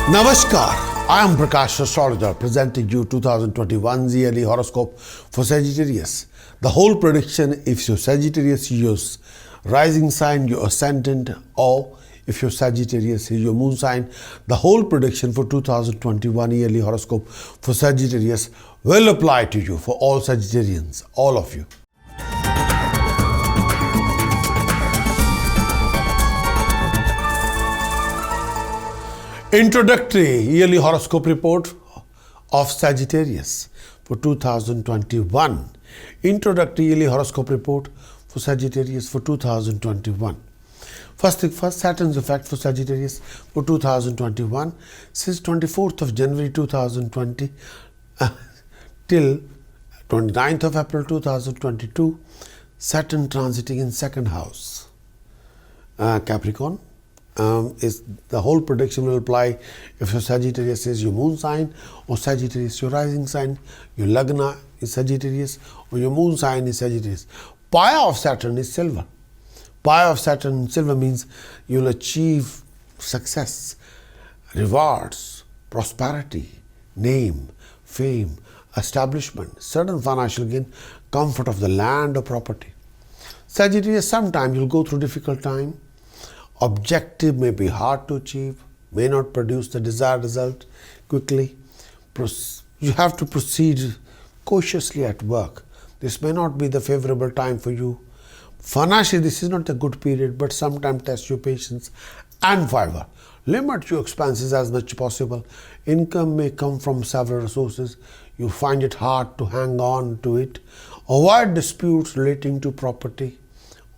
Namaskar, I am Prakash Astrologer presenting you 2021's yearly horoscope for Sagittarius. The whole prediction if you're Sagittarius, your rising sign, your ascendant, or if you're Sagittarius, your moon sign, the whole prediction for 2021 yearly horoscope for Sagittarius will apply to you, for all Sagittarians, all of you. Introductory yearly horoscope report of Sagittarius for 2021. Introductory yearly horoscope report for Sagittarius for 2021. First thing first, Saturn's effect for Sagittarius for 2021. Since 24th of January 2020 till 29th of April 2022, Saturn transiting in second house, Capricorn. Is the whole prediction will apply if your Sagittarius is your moon sign, or Sagittarius your rising sign, your Lagna is Sagittarius, or your moon sign is Sagittarius. Paya of Saturn is silver. Paya of Saturn silver means you'll achieve success, rewards, prosperity, name, fame, establishment, certain financial gain, comfort of the land or property. Sagittarius, sometimes you'll go through difficult time. Objective may be hard to achieve, may not produce the desired result quickly. You have to proceed cautiously at work. This may not be the favorable time for you. Financially, this is not a good period, but sometimes test your patience and fiber. Limit your expenses as much as possible. Income may come from several sources. You find it hard to hang on to it. Avoid disputes relating to property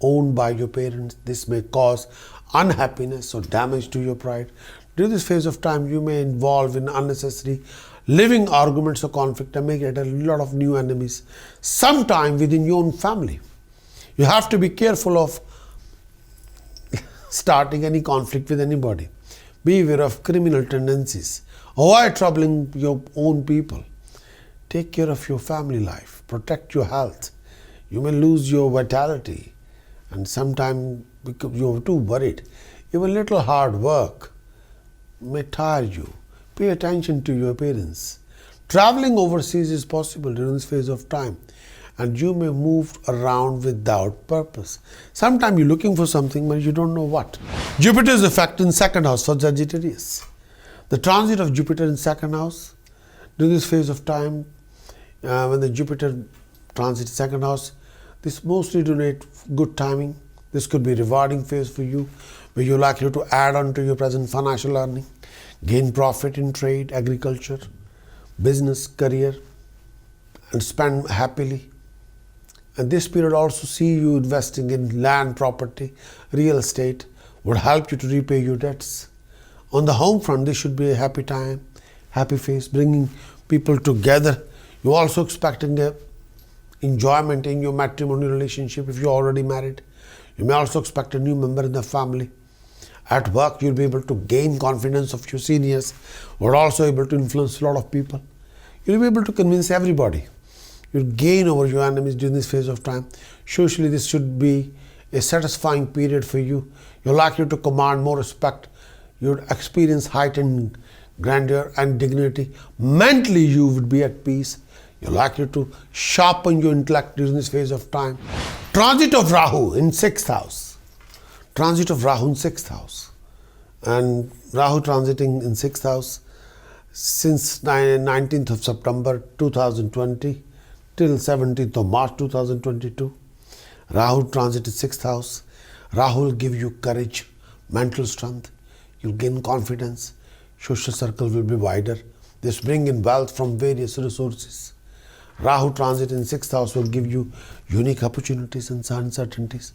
owned by your parents. This may cause unhappiness or damage to your pride. During this phase of time, you may involve in unnecessary living arguments or conflict and may get a lot of new enemies, sometime within your own family. You have to be careful of starting any conflict with anybody. Beware of criminal tendencies. Avoid troubling your own people. Take care of your family life. Protect your health. You may lose your vitality, and sometimes because you're too worried. Even little hard work may tire you. Pay attention to your appearance. Traveling overseas is possible during this phase of time, and you may move around without purpose. Sometimes you're looking for something but you don't know what. Jupiter's effect in second house for Sagittarius. The transit of Jupiter in second house during this phase of time, when the Jupiter transit second house, this mostly donate good timing. This could be a rewarding phase for you, where you're likely to add on to your present financial earning, gain profit in trade, agriculture, business, career, and spend happily. And this period also see you investing in land, property, real estate, would help you to repay your debts. On the home front, this should be a happy time, happy phase, bringing people together. You're also expecting a enjoyment in your matrimonial relationship if you're already married. You may also expect a new member in the family. At work, you'll be able to gain confidence of your seniors, but also able to influence a lot of people. You'll be able to convince everybody. You'll gain over your enemies during this phase of time. Socially, this should be a satisfying period for you. You're likely to command more respect. You'll experience heightened grandeur and dignity. Mentally, you would be at peace. You're likely to sharpen your intellect during this phase of time. Transit of Rahu in 6th house. Transit of Rahu in 6th house. And Rahu transiting in 6th house since 19th of September 2020 till 17th of March 2022. Rahu transit in 6th house. Rahu will give you courage, mental strength. You'll gain confidence. Social circle will be wider. This bring in wealth from various resources. Rahu transit in 6th house will give you unique opportunities and uncertainties.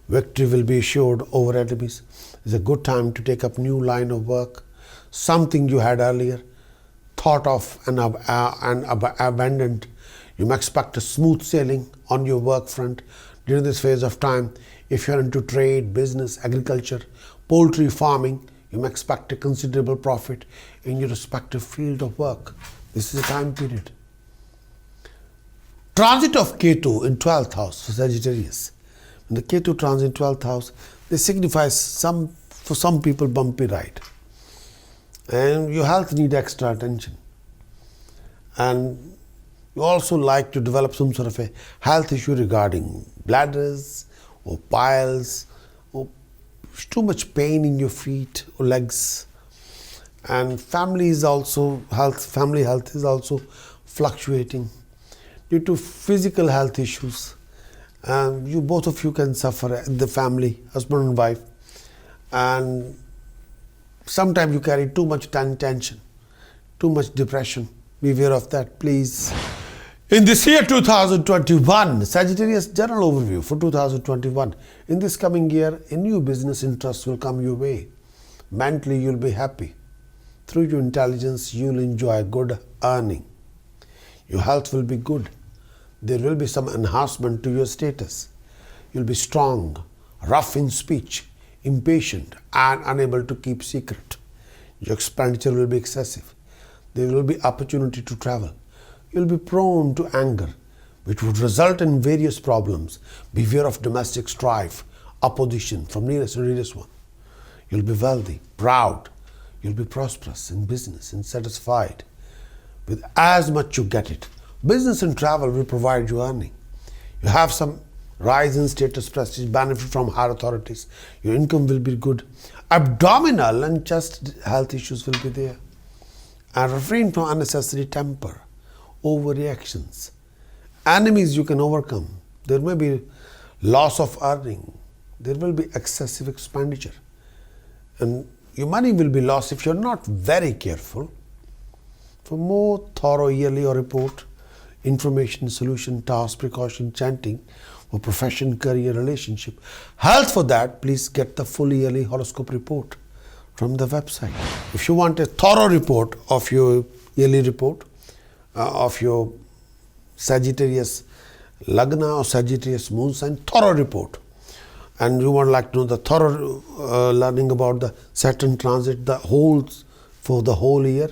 Victory will be assured over enemies. It's a good time to take up new line of work. Something you had earlier thought of and abandoned. You may expect a smooth sailing on your work front during this phase of time. If you're into trade, business, agriculture, poultry, farming, you may expect a considerable profit in your respective field of work. This is a time period. Transit of Ketu in 12th house for Sagittarius. When the Ketu transit in 12th house, this signifies for some people bumpy ride. and your health need extra attention. And you also like to develop some sort of a health issue regarding bladders or piles or too much pain in your feet or legs. And family health is also fluctuating due to physical health issues. You both of you can suffer in the family, husband and wife, and sometimes you carry too much tension, too much depression. Be aware of that, please. In this year 2021, Sagittarius general overview for 2021. In this coming year, a new business interest will come your way. Mentally, you'll be happy. Through your intelligence, you'll enjoy good earning. Your health will be good. There will be some enhancement to your status. You'll be strong, rough in speech, impatient, and unable to keep secret. Your expenditure will be excessive. There will be opportunity to travel. You'll be prone to anger, which would result in various problems. Beware of domestic strife, opposition from nearest and dearest one. You'll be wealthy, proud. You'll be prosperous in business and satisfied with as much you get it. Business and travel will provide you earning. You have some rise in status, prestige, benefit from higher authorities. Your income will be good. Abdominal and chest health issues will be there. And refrain from unnecessary temper, overreactions. Enemies you can overcome. There may be loss of earning. There will be excessive expenditure. And your money will be lost if you're not very careful. For more thorough yearly or report, information, solution, task, precaution, chanting, or profession, career, relationship, health, for that, please get the full yearly horoscope report from the website. If you want a thorough report of your yearly report, of your Sagittarius Lagna or Sagittarius moon sign, thorough report, and you would like to know the thorough learning about the Saturn transit, the holes for the whole year,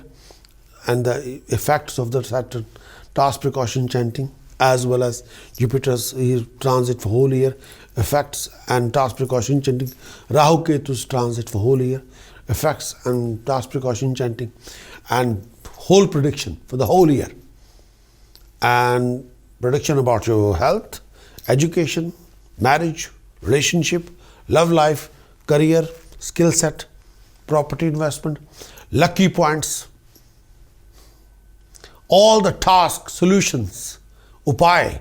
and the effects of the Saturn, task, precaution, chanting, as well as Jupiter's transit for whole year, effects and task, precaution, chanting, Rahu Ketu's transit for whole year, effects and task, precaution, chanting, and whole prediction for the whole year, and prediction about your health, education, marriage, relationship, love life, career, skill set, property investment, lucky points, all the tasks, solutions, upay,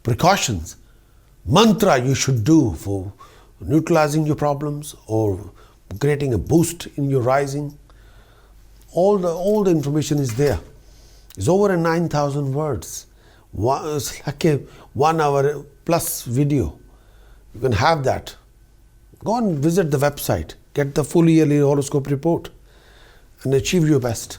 precautions, mantra you should do for neutralizing your problems or creating a boost in your rising. All the information is there. It's over 9,000 words. It's like a 1 hour plus video. You can have that. Go and visit the website, get the full yearly horoscope report, and achieve your best.